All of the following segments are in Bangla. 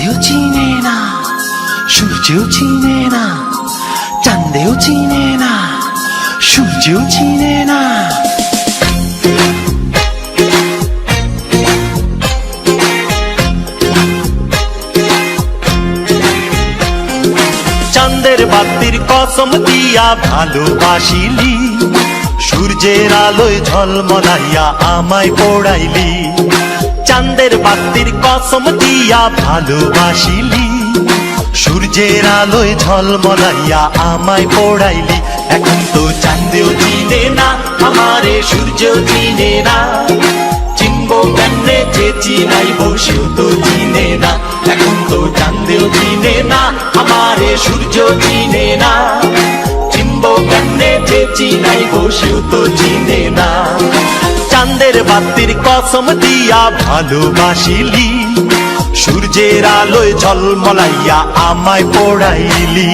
চাঁদেও চিনে না, সূর্যও চিনে না, চাঁদেও চিনে না, সূর্যও চিনে না। চাঁদের বাতির কসম দিয়া ভালোবাসিলি, সূর্যের আলোয় ঝলমলাইয়া আমায় পোড়াইলি। চাঁদের বাতির কসম দিয়া ভালোবাসিলি, সূর্যের আলোয় ঝলমলাইয়া আমায় পোড়াইলি। এখন তো চাঁদেও চিনে না আমারে, সূর্যও চিনে না, চিনবো কেমনে যে চিনাইব সেও তো চিনে না। এখন তো চাঁদেও চিনে না আমারে, সূর্যও চিনে না, চিনবো কেমনে যে চিনাইব সেও তো চিনে না। চাঁদের বাতির কসম দিয়া ভালোবাসিলি, সূর্যের আলোয় ঝলমলাইয়া আমায় পোড়াইলি।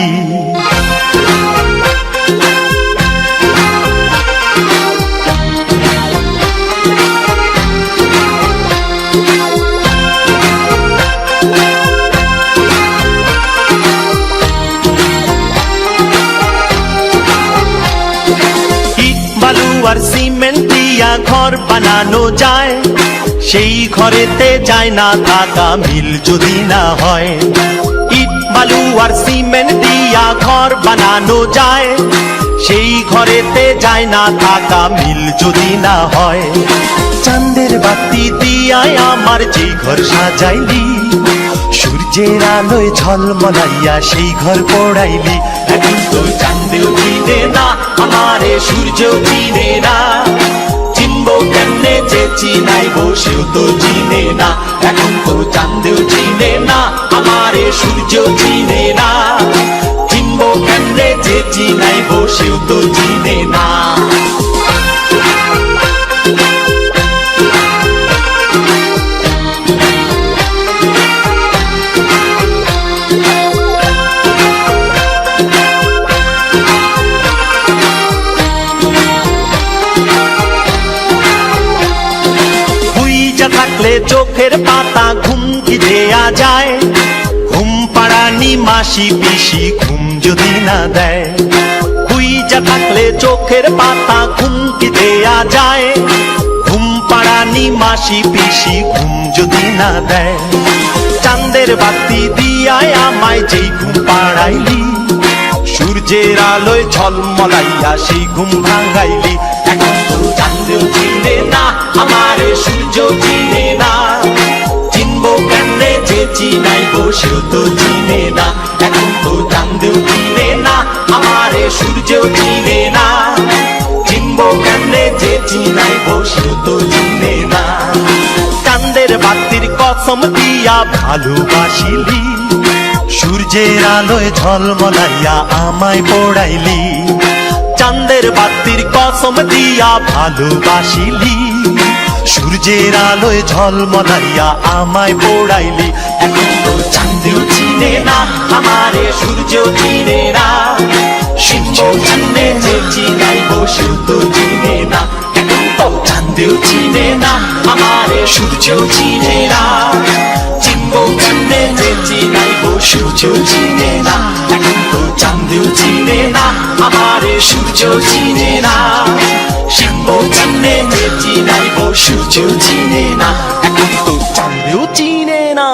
আর সিমেন্ট দিয়া ঘর বানানো যায়, সেই ঘরেতে যায় না থাকা মিল যদি না হয়। ইট বালু আর সিমেন্ট দিয়া ঘর বানানো যায়, সেই ঘরেতে যায় না থাকা মিল যদি না হয়। চাঁদের বাতি দিয়ায় আমার যে ঘর সাজাইলি, সূর্যের আলোয় ঝলমলাইয়া সেই ঘর পোড়াইলি। এখন তো চাঁদেও চিনে না আমারে, সূর্যও চিনে না, চিনবো কেমনে যে চিনাইব সেও তো চিনে না। এখন তো চাঁদেও চিনে না আমারে, সূর্যও চিনে না, চিনবো কেমনে যে চিনাইব সেও তো চিনে না। থাকলে চোখের পাতা ঘুম কি দেয়া যায়, ঘুম পাড়ানি মাসি পিসি ঘুম যদি না দেয়। হুইজা থাকলে চোখের পাতা ঘুম কি দেয়া যায়, ঘুম পাড়ানি মাসি পিসি ঘুম যদি না দেয়। চাঁদের বাতি দিয়ায় আমায় যেই ঘুম পাড়াইলি, সূর্যের আলোয় ঝলমলাইয়া সেই ঘুম ভাঙাইলি। এখন তো চাঁদেও চিনে না আমারে, সূর্যও চিনে না, চিনবো কেমনে যে চিনাইব সেও তো চিনে না। এখন তো চাঁদেও চিনে না আমারে, সূর্যও চিনে না, চিনবো কেমনে যে চিনাইব সেও তো চিনে না। চাঁদের বাতির কসম দিয়া ভালোবাসিলি, সূর্যের আলোয় ঝলমলাইয়া আমায় পোড়াইলি। চাঁদের বাতির কসম দিয়া ভালোবাসিলি, সূর্যের আলোয় ঝলমলাইয়া আমায় পোড়াইলি। এখন তো চাঁদেও চিনে না আমারে, সূর্যও চিনে না, সূর্যও চিনে যে চিনাইব সেও তো চিনে না। এখন তো চাঁদেও চিনে না আমারে, সূর্যও চিনে না, চিনবো কেমনে যে চিনাইব সূর্যও চিনে না। এখন তো চাঁদেও চিনে না আমারে, সূর্যও চিনে না, চিনবো কেমনে যে চিনাইব সূর্যও চিনে না। এখন তো চাঁদেও চিনে না।